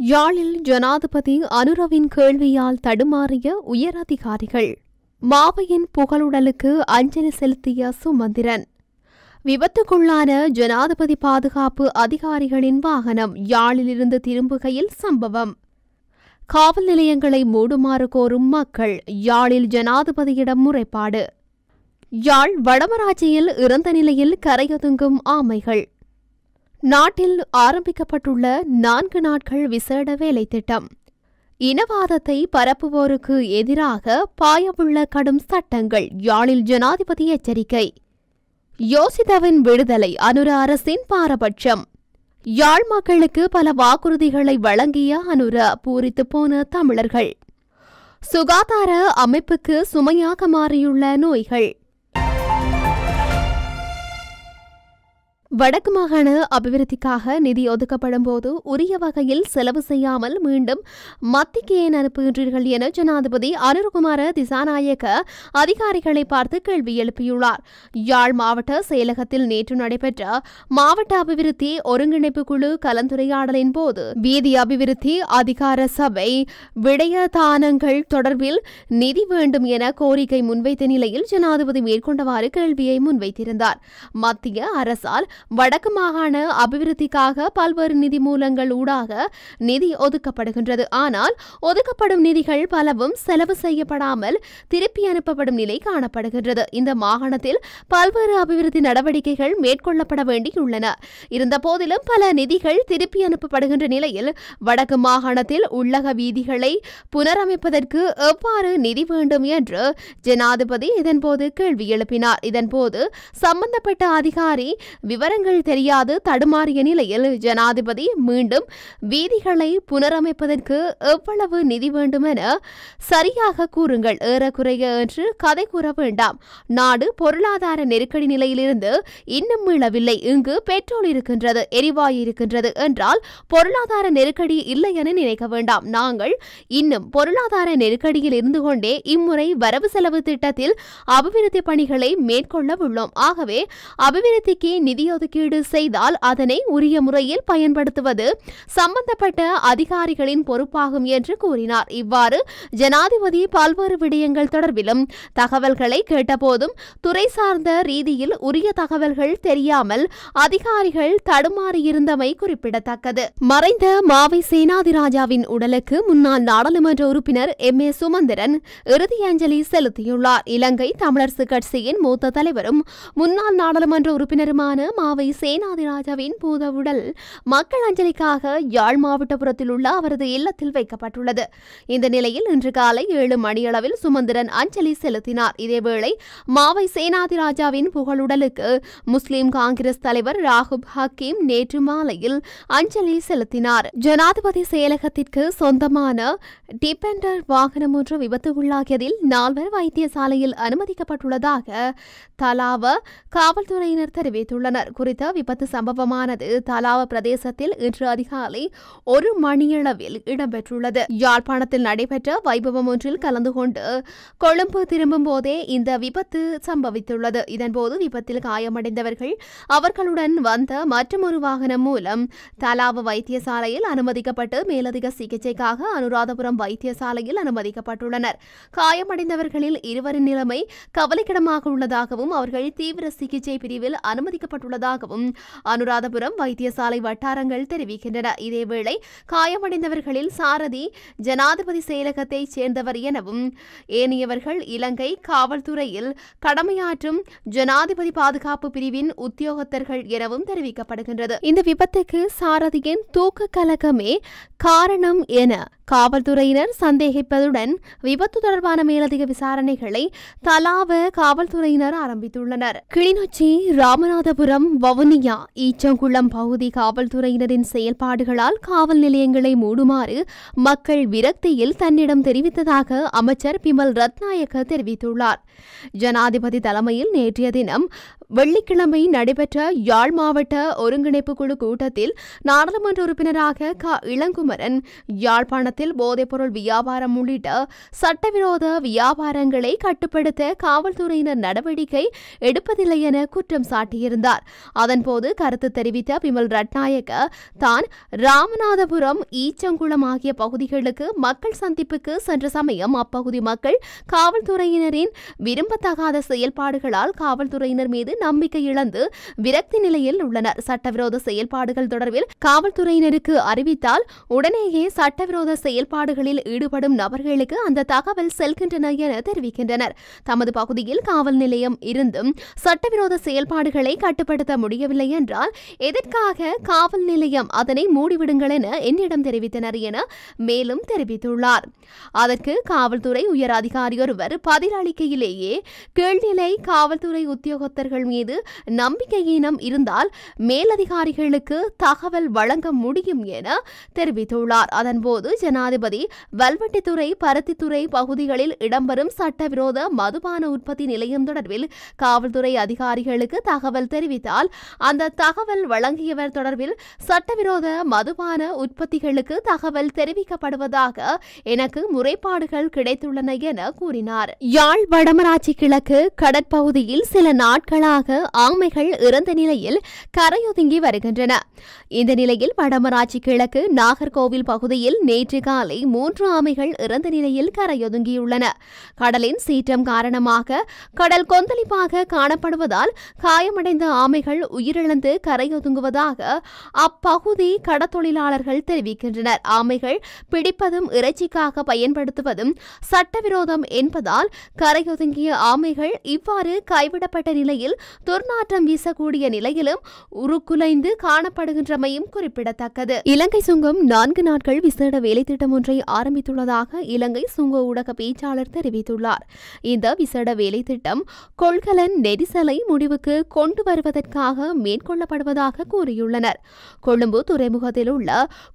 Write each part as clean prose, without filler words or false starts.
யாழில் ஜனாதிபதி அனுரவின் கேள்வியால் தடுமாறிய உயர் அதிகாரிகள். மாவையின் புகழுடலுக்கு அஞ்சலி செலுத்திய சுமந்திரன். விபத்துக்குள்ளான ஜனாதிபதி பாதுகாப்பு அதிகாரிகளின் வாகனம் யாழிலிருந்து திரும்புகையில் சம்பவம். காவல் நிலையங்களை மூடுமாறு கோரும் மக்கள். யாழில் ஜனாதிபதியிடம் முறைப்பாடு. யாழ் வடமராட்சியில் இறந்த நிலையில் கரையொதுங்கும் ஆமைகள். நாட்டில் ஆரம்பிக்கப்பட்டுள்ள 4 நாட்கள் விசேட வேலை திட்டம். இனவாதத்தை பரப்புவோருக்கு எதிராக பாயவுள்ள கடும் சட்டங்கள். யாழில் ஜனாதிபதி எச்சரிக்கை. யோசித்தவின் விடுதலை அனுர அரசின் பாரபட்சம். யாழ் மக்களுக்கு பல வாக்குறுதிகளை வழங்கிய அனுர பூரித்து போன தமிழர்கள். சுகாதார அமைப்புக்கு சுமையாக மாறியுள்ள நோய்கள். வடக்கு மாகாண அபிவிருத்திக்காக நிதி ஒதுக்கப்படும் போது உரிய வகையில் செலவு செய்யாமல் மீண்டும் மத்திக்கு ஏன் அனுப்புகின்றீர்கள் என ஜனாதிபதி அனுரகுமார திசாநாயக்க அதிகாரிகளை பார்த்து கேள்வி எழுப்பியுள்ளார். யாழ் மாவட்ட செயலகத்தில் நேற்று நடைபெற்ற மாவட்ட அபிவிருத்தி ஒருங்கிணைப்பு குழு கலந்துரையாடலின் போது வீதி அபிவிருத்தி அதிகார சபை விடயதானங்கள் தொடர்பில் நிதி வேண்டும் என கோரிக்கை முன்வைத்த நிலையில் ஜனாதிபதி மேற்கொண்டவாறு கேள்வியை முன்வைத்திருந்தார். மத்திய அரசால் வடக்கு மாகாண அபிவிருத்திக்காக பல்வேறு நிதி மூலங்கள் ஊடாக நிதி ஒதுக்கப்படுகின்றது. ஆனால் ஒதுக்கப்படும் நிதிகள் பலவும் செலவு செய்யப்படாமல் திருப்பி அனுப்பப்படும் நிலை காணப்படுகின்றது. இந்த மாகாணத்தில் பல்வேறு அபிவிருத்தி நடவடிக்கைகள் மேற்கொள்ளப்பட வேண்டியுள்ளன. இருந்த போதிலும் பல நிதிகள் திருப்பி அனுப்பப்படுகின்ற நிலையில் வடக்கு மாகாணத்தில் உள்ளக வீதிகளை புனரமைப்பதற்கு எவ்வாறு நிதி வேண்டும் என்று ஜனாதிபதி இதன்போது கேள்வி எழுப்பினார். இதன்போது சம்பந்தப்பட்ட அதிகாரி விவரங்கள் தெரியாது தடுமாறிய நிலையில் ஜனாதிபதி மீண்டும் வீதிகளை புனரமைப்பதற்கு எவ்வளவு நிதி வேண்டும் என சரியாக கூறுங்கள், ஏறக்குறைய என்று கதை கூற வேண்டாம். நாடு பொருளாதார நெருக்கடி நிலையிலிருந்து இன்னும் மீளவில்லை. இங்கு பெட்ரோல் இருக்கின்றது, எரிவாயு இருக்கின்றது என்றால் பொருளாதார நெருக்கடி இல்லை என நினைக்க வேண்டாம். நாங்கள் இன்னும் பொருளாதார நெருக்கடியில் இருந்து கொண்டே இம்முறை வரவு செலவு திட்டத்தில் அபிவிருத்தி பணிகளை மேற்கொள்ள உள்ளோம். ஆகவே அபிவிருத்திக்கு நிதி ஒதுக்கீடு செய்தால் அதனை உரிய முறையில் பயன்படுத்துவது சம்பந்தப்பட்ட அதிகாரிகளின் பொறுப்பாகும் என்று கூறினார். இவ்வாறு ஜனாதிபதி பல்வேறு விடயங்கள் தொடர்பிலும் தகவல்களை கேட்டபோதும் துறை சார்ந்த ரீதியில் உரிய தகவல்கள் தெரியாமல் அதிகாரிகள் தடுமாறியிருந்தமை குறிப்பிடத்தக்கது. மறைந்த மாவை சேனாதிராஜாவின் உடலுக்கு முன்னாள் நாடாளுமன்ற உறுப்பினர் எம். ஏ. சுமந்திரன் இறுதி அஞ்சலி செலுத்தியுள்ளார். இலங்கை தமிழரசு கட்சியின் மூத்த தலைவரும் முன்னாள் நாடாளுமன்ற உறுப்பினருமான மாவை சேனாதிராஜாவின் பூத உடல் மக்கள் அஞ்சலிக்காக யாழ் மாவட்டபுரத்தில் உள்ள அவரது இல்லத்தில் வைக்கப்பட்டுள்ளது. இந்த நிலையில் இன்று காலை 7 மணியளவில் சுமந்திரன் அஞ்சலி செலுத்தினார். இதேவேளை மாவை சேனாதிராஜாவின் புகழுடலுக்கு முஸ்லிம் காங்கிரஸ் தலைவர் ராகுப் ஹக்கீம் நேற்று மாலையில் அஞ்சலி செலுத்தினார். ஜனாதிபதி செயலகத்திற்கு சொந்தமான டிபெண்டர் வாகனம் ஒன்று விபத்துக்குள்ளாகியதில் 4 வைத்தியசாலையில் அனுமதிக்கப்பட்டுள்ளதாக தலாவ காவல்துறையினர் தெரிவித்துள்ளனர். குறித்த விபத்து சம்பவமானது தலாவ பிரதேசத்தில் இன்று அதிகாலை 1 மணியளவில் இடம்பெற்றுள்ளது. யாழ்ப்பாணத்தில் நடைபெற்ற வைபவம் ஒன்றில் கலந்து கொண்டு கொழும்பு திரும்பும் போதே இந்த விபத்து சம்பவித்துள்ளது. இதன்போது விபத்தில் காயமடைந்தவர்கள் அவர்களுடன் வந்த மற்றொரு வாகனம் மூலம் தலாவ வைத்தியசாலையில் அனுமதிக்கப்பட்டு மேலதிக சிகிச்சைக்காக அனுராதபுரம் வைத்தியசாலையில் அனுமதிக்கப்பட்டுள்ளனர். காயமடைந்தவர்களில் 2 நிலைமை கவலைக்கிடமாக உள்ளதாகவும் அவர்கள் தீவிர சிகிச்சை பிரிவில் அனுமதிக்கப்பட்டுள்ளதாகவும் அனுராதபுரம் வைத்தியசாலை வட்டாரங்கள் தெரிவிக்கின்றன. இதேவேளை காயமடைந்தவர்களில் சாரதி ஜனாதிபதி செயலகத்தைச் சேர்ந்தவர் எனவும் ஏனையவர்கள் இலங்கை காவல்துறையில் கடமையாற்றும் ஜனாதிபதி பாதுகாப்பு பிரிவின் உத்தியோகத்தர்கள் எனவும் தெரிவிக்கப்படுகின்றது. இந்த விபத்துக்கு சாரதியின் தூக்க கலக்கமே காரணம் என காவல்துறையினர் சந்தேகிப்பதுடன் விபத்து தொடர்பான மேலதிக விசாரணைகளை தலாவ காவல்துறையினர் ஆரம்பித்துள்ளனர். கிளிநொச்சி, ராமநாதபுரம், வவுனியா, ஈச்சங்குளம் பகுதி காவல்துறையினரின் செயல்பாடுகளால் காவல் நிலையங்களை மூடுமாறு மக்கள் விரக்தியில் தன்னிடம் தெரிவித்ததாக அமைச்சர் பிமல் ரத்நாயக்க தெரிவித்துள்ளார். ஜனாதிபதி தலைமையில் நேற்றைய தினம் வெள்ளிக்கிழமை நடைபெற்ற யாழ் மாவட்ட ஒருங்கிணைப்பு குழு கூட்டத்தில் நாடாளுமன்ற உறுப்பினராக க. இளங்குமரன் யாழ்ப்பாணத்தில் இடத்தில் போதைப்பொருள் வியாபாரம் உள்ளிட்ட சட்டவிரோத வியாபாரங்களை கட்டுப்படுத்த காவல்துறையினர் நடவடிக்கை எடுப்பதில்லை என குற்றம் சாட்டியிருந்தார். அதன்போது கருத்து தெரிவித்த பிமல் ரட்நாயக்க தான் ராமநாதபுரம், ஈச்சங்குளம் ஆகிய பகுதிகளுக்கு மக்கள் சந்திப்புக்கு சென்ற சமயம் அப்பகுதி மக்கள் காவல்துறையினரின் விரும்பத்தகாத செயல்பாடுகளால் காவல்துறையினர் மீது நம்பிக்கை இழந்து விரக்தி நிலையில் உள்ளனர். சட்டவிரோத செயல்பாடுகள் தொடர்பில் காவல்துறையினருக்கு அறிவித்தால் உடனேயே சட்டவிரோத செயல்பாடுகளில் ஈடுபடும் நபர்களுக்கு அந்த தகவல் செல்கின்றன என தெரிவிக்கின்றனர். தமது பகுதியில் காவல் நிலையம் இருந்தும் சட்டவிரோத செயல்பாடுகளை கட்டுப்படுத்த முடியவில்லை என்றால் எதற்காக காவல் நிலையம் அதனை மூடிவிடுங்கள் என என்னிடம் தெரிவித்தனர் என மேலும் தெரிவித்துள்ளார். அதற்கு காவல்துறை உயர் அதிகாரி ஒருவர் பதிலளிக்கையிலேயே கீழ்நிலை காவல்துறை உத்தியோகத்தர்கள் மீது நம்பிக்கையீனம் இருந்தால் மேலதிகாரிகளுக்கு தகவல் வழங்க முடியும் என தெரிவித்துள்ளார். அதன்போது ஜனாதிபதி வல்வெட்டித்துறை, பருத்தித்துறை பகுதிகளில் இடம்பெறும் சட்டவிரோத மதுபான உற்பத்தி நிலையம் தொடர்பில் காவல்துறை அதிகாரிகளுக்கு தகவல் தெரிவித்தால் அந்த தகவல் வழங்கியவர் தொடர்பில் சட்டவிரோத மதுபான உற்பத்திகளுக்கு தகவல் தெரிவிக்கப்படுவதாக எனக்கு முறைப்பாடுகள் கிடைத்துள்ளன என கூறினார். யாழ் வடமராட்சி கிழக்கு கடற்பகுதியில் சில நாட்களாக ஆமைகள் இறந்த நிலையில் கரையொதுங்கி வருகின்றன. இந்த நிலையில் வடமராட்சி கிழக்கு நாகர்கோவில் பகுதியில் நேற்று காலை 3 ஆமைகள் இறந்த நிலையில் கரையொதுங்கியுள்ளன. கடலின் சீற்றம் காரணமாக கடல் கொந்தளிப்பாக காணப்படுவதால் காயமடைந்த ஆமைகள் உயிரிழந்து கரையொதுங்குவதாக அப்பகுதி கடத்தொழிலாளர்கள் தெரிவிக்கின்றனர். ஆமைகள் பிடிப்பதும் இறைச்சிக்காக பயன்படுத்துவதும் சட்டவிரோதம் என்பதால் கரையொதுங்கிய ஆமைகள் இவ்வாறு கைவிடப்பட்ட நிலையில் துர்நாற்றம் வீசக்கூடிய நிலையிலும் உருக்குலைந்து காணப்படுகின்றமையும் குறிப்பிடத்தக்கது. இலங்கை சுங்கம் 4 நாட்கள் விசேட வேலைத்திட்டம் ஒன்றை ஆரம்பித்துள்ளதாக இலங்கை சுங்க ஊடக பேச்சாளர் தெரிவித்துள்ளார். இந்த விசேட வேலைத்திட்டம் கொள்கலன் நெரிசலை முடிவுக்கு கொண்டு வருவதற்காக மேற்கொள்ளப்படுவதாக கூறியுள்ளனர். கொழும்பு துறைமுகத்தில் உள்ள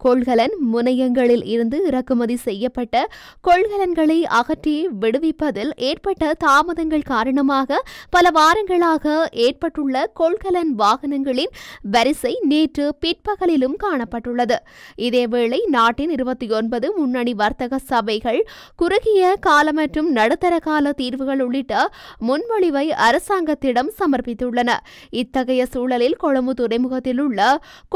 கொள்கலன் முனையங்களில் இருந்து இறக்குமதி செய்யப்பட்ட கொள்கலன்களை அகற்றி விடுவிப்பதில் ஏற்பட்ட தாமதங்கள் காரணமாக பல வாரங்களாக ஏற்பட்டுள்ள கொள்கலன் வாகனங்களின் வரிசை நேற்று பிற்பகலிலும் காணப்பட்டுள்ளது. இதேவேளை நாட்டின் 29 முன்னணி வர்த்தக சபைகள் குறுகிய கால மற்றும் நடுத்தர கால தீர்வுகள் உள்ளிட்ட முன்மொழிவை அரசாங்கத்திடம் சமர்ப்பித்துள்ளன. இத்தகைய சூழலில் கொழும்பு துறைமுகத்தில் உள்ள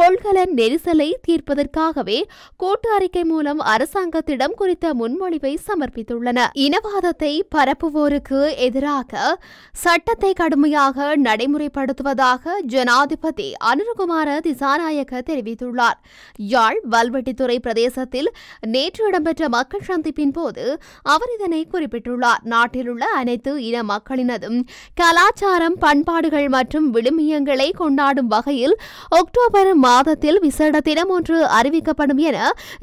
கொள்கலன் நெரிசலை தீர்ப்பதற்காகவே கூட்டு அறிக்கை மூலம் அரசாங்கத்திடம் குறித்த முன்மொழிவை சமர்ப்பித்துள்ளன. இனவாதத்தை பரப்புவோருக்கு எதிராக சட்டத்தை கடுமையாக நடைமுறைப்படுத்துவதாக ஜனாதிபதி அனுரகுமார திசாநாயக்க தெரிவித்துள்ளார். யாழ் வல்வெட்டித்துறை பிரதேசத்தில் நேற்று இடம்பெற்ற மக்கள் சந்திப்பின் போது அவர் இதனை குறிப்பிட்டுள்ளார். நாட்டில் உள்ள அனைத்து இன மக்களினதும் கலாச்சாரம், பண்பாடுகள் மற்றும் விழுமியங்களை கொண்டாடும் வகையில் அக்டோபர் மாதத்தில் விசேட தினம் ஒன்று அறிவிக்கப்படும் என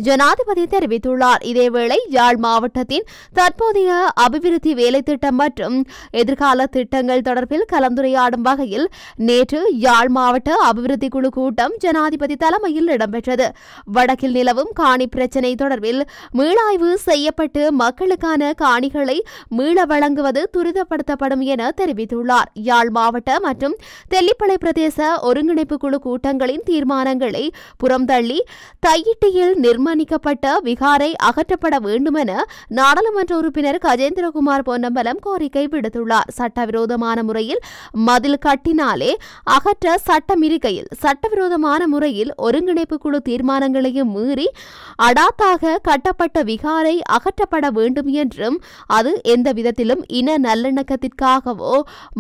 ஜனாதிபதி தெரிவித்துள்ளார். இதேவேளை யாழ் மாவட்டத்தின் தற்போதைய அபிவிருத்தி வேலைத்திட்டம் மற்றும் எதிர்கால திட்டங்கள் தொடர்பில் கலந்துரையாடும் வகையில் நேற்று யாழ் மாவட்ட அபிவிருத்தி குழு கூட்டம் ஜனாதிபதி தலைமையில் இடம்பெற்றது. வடக்கில் நிலவும் காணி பிரச்சினை தொடர்பில் மீளாய்வு செய்யப்பட்டு மக்களுக்கான காணிகளை மீள வழங்குவது துரிதப்படுத்தப்படும் என தெரிவித்துள்ளார். யாழ் மாவட்ட மற்றும் தெல்லிப்பளை பிரதேச ஒருங்கிணைப்பு குழு கூட்டங்களின் தீர்மானங்களை புறம்தள்ளி தையிட்டியில் நிர்மாணிக்கப்பட்ட விகாரை அகற்றப்பட வேண்டும் என நாடாளுமன்ற உறுப்பினர் கஜேந்திரகுமார் பொன்னம்பலம் கோரிக்கை விடுத்துள்ளார். சட்டவிரோதமான முறையில் மதில் கட்டினாலே அகற்ற சட்டம் இருக்கையில் சட்டவிரோதமான முறையில் ஒருங்கிணைப்பு குழு தீர்மானங்களையும் மீறி அடாத்தாக கட்டப்பட்ட விகாரை அகற்றப்பட வேண்டும் என்றும் அது எந்த விதத்திலும் இன நல்லிணக்கத்திற்காகவோ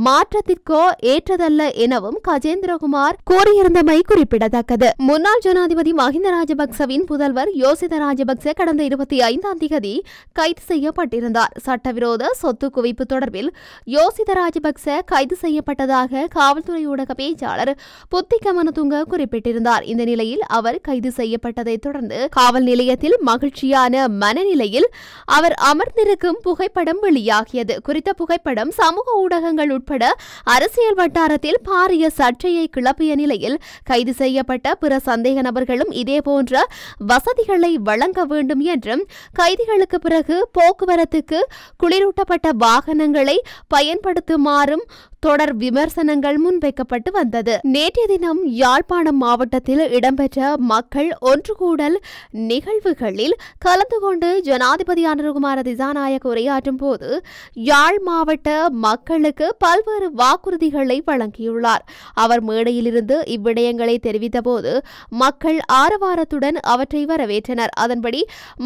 மாற்றத்திற்கோ ஏற்றதல்ல எனவும் கஜேந்திரகுமார் கூறியிருந்தமை குறிப்பிடத்தக்கது. முன்னாள் ஜனாதிபதி மஹிந்த ராஜபக்சவின் புதல்வர் யோசித ராஜபக்ச கடந்த 25ஆம் தேதி கைது செய்யப்பட்டிருந்தார். சட்டவிரோத சொத்து குவிப்பு தொடர்பில் யோசித ராஜபக்ச கைது செய்யப்பட்டதாக காவல்துறை ஊடக பேச்சாளர் புத்திக மனதுங்க குறிப்பிட்டிருந்தார். இந்த நிலையில் அவர் கைது செய்யப்பட்டதை தொடர்ந்து காவல் நிலையத்தில் மகிழ்ச்சியான மனநிலையில் அவர் அமர்ந்திருக்கும் புகைப்படம் வெளியாகியது. குறித்த புகைப்படம் சமூக ஊடகங்கள் உட்பட அரசியல் வட்டாரத்தில் பாரிய சர்ச்சையை கிளப்பிய நிலையில் கைது செய்யப்பட்ட பிற சந்தேக நபர்களும் இதேபோன்ற வசதிகளை வழங்க வேண்டும் என்றும் கைதிகளுக்கு பிறகு போக்குவரத்துக்கு குளிரூட்டப்பட்ட வாகனங்களை பயன்படுத்துமாறும் தொடர் விமர்சனங்கள் முன்வைக்கப்பட்டு வந்தது. நேற்றைய தினம் யாழ்ப்பாணம் மாவட்டத்தில் இடம்பெற்ற மக்கள் ஒன்றுகூடல் நிகழ்வுகளில் கலந்து கொண்டு ஜனாதிபதி அனுரகுமார திசாநாயக்க உரையாற்றும் போது யாழ் மாவட்ட மக்களுக்கு பல்வேறு வாக்குறுதிகளை வழங்கியுள்ளார். அவர் மேடையிலிருந்து இவ்விடயங்களை தெரிவித்த போது மக்கள் ஆரவாரத்துடன் அவற்றை வரவேற்றனர். அதன்படி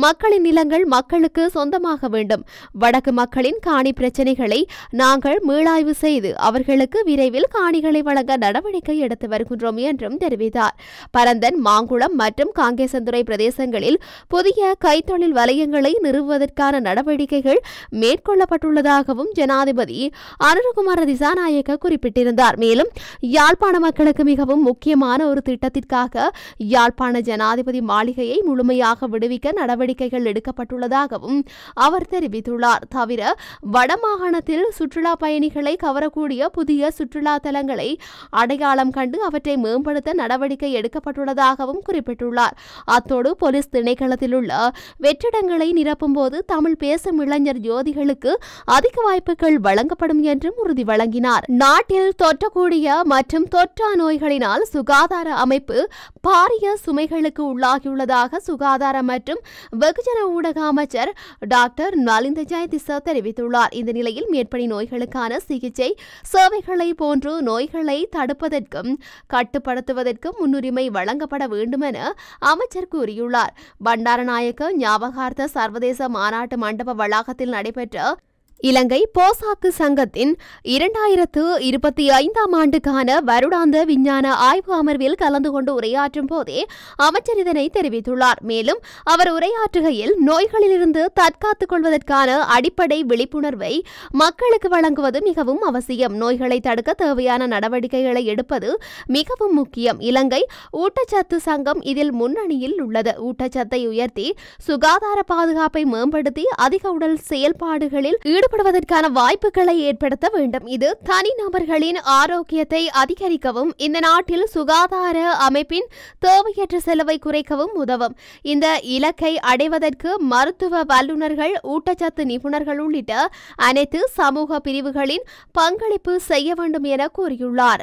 மக்களின் நிலங்கள் மக்களுக்கு சொந்தமாக வேண்டும். வடக்கு மக்களின் காணி பிரச்சினைகளை நாங்கள் மீளாய்வு செய்து அவர்களுக்கு விரைவில் காணிகளை வழங்க நடவடிக்கை எடுத்து வருகின்றோம் என்றும் தெரிவித்தார். பரந்தன், மாங்குளம் மற்றும் காங்கேசந்துறை பிரதேசங்களில் புதிய கைத்தொழில் வலயங்களை நிறுவுவதற்கான நடவடிக்கைகள் மேற்கொள்ளப்பட்டுள்ளதாகவும் ஜனாதிபதி அனுரகுமார திசாநாயக்க குறிப்பிட்டிருந்தார். மேலும் யாழ்ப்பாண மக்களுக்கு மிகவும் முக்கியமான ஒரு திட்டத்திற்காக யாழ்ப்பாண ஜனாதிபதி மாளிகையை முழுமையாக விடுவிக்க நடவடிக்கைகள் எடுக்கப்பட்டுள்ளதாகவும் அவர் தெரிவித்துள்ளார். தவிர வடமாகாணத்தில் சுற்றுலா பயணிகளை கவரக்கூடிய புதிய சுற்றுலா தலங்களை அடையாளம் கண்டு அவற்றை மேம்படுத்த நடவடிக்கை எடுக்கப்பட்டுள்ளதாகவும் குறிப்பிட்டுள்ளார். அத்தோடு போலீஸ் திணைக்களத்தில் உள்ள வெற்றிடங்களை நிரப்பும் போது தமிழ் பேசும் இளைஞர் ஜோதிகளுக்கு அதிக வாய்ப்புகள் வழங்கப்படும் என்றும் உறுதி வழங்கினார். நாட்டில் தொற்றக்கூடிய மற்றும் தொற்றா நோய்களினால் சுகாதார அமைப்பு பாரிய சுமைகளுக்கு உள்ளாகியுள்ளதாக சுகாதார மற்றும் வெகுஜன ஊடக அமைச்சர் டாக்டர் நலிந்த ஜெயதிச தெரிவித்துள்ளார். இந்த நிலையில் மேற்படி நோய்களுக்கான சிகிச்சை சேவைகளை போன்று நோய்களை தடுப்பதற்கும் கட்டுப்படுத்துவதற்கும் முன்னுரிமை வழங்கப்பட வேண்டும் என அமைச்சர் கூறியுள்ளார். பண்டாரநாயக்க ஞாபகார்த்த சர்வதேச மாநாட்டு மண்டப வளாகத்தில் நடைபெற்ற இலங்கை போசாக்கு சங்கத்தின் 2025 ஆண்டுக்கான வருடாந்த விஞ்ஞான ஆய்வு அமர்வில் கலந்து கொண்டு உரையாற்றும் போதே அமைச்சர் இதனை தெரிவித்துள்ளார். மேலும் அவர் உரையாற்றுகையில் நோய்களிலிருந்து தற்காத்துக் கொள்வதற்கான அடிப்படை விழிப்புணர்வை மக்களுக்கு வழங்குவது மிகவும் அவசியம். நோய்களை தடுக்க தேவையான நடவடிக்கைகளை எடுப்பது மிகவும் முக்கியம். இலங்கை ஊட்டச்சத்து சங்கம் இதில் முன்னணியில் உள்ளது. ஊட்டச்சத்தை உயர்த்தி சுகாதார பாதுகாப்பை மேம்படுத்தி அதிக உடல் செயல்பாடுகளில் ஈடுபடுவதற்கான வாய்ப்புகளை ஏற்படுத்த வேண்டும். இது தனிநபர்களின் ஆரோக்கியத்தை அதிகரிக்கவும் இந்த நாட்டில் சுகாதார அமைப்பின் தேவையற்ற செலவை குறைக்கவும் உதவும். இந்த இலக்கை அடைவதற்கு மருத்துவ வல்லுநர்கள், ஊட்டச்சத்து நிபுணர்கள் உள்ளிட்ட அனைத்து சமூக பிரிவுகளின் பங்களிப்பு செய்ய வேண்டும் என கூறியுள்ளார்.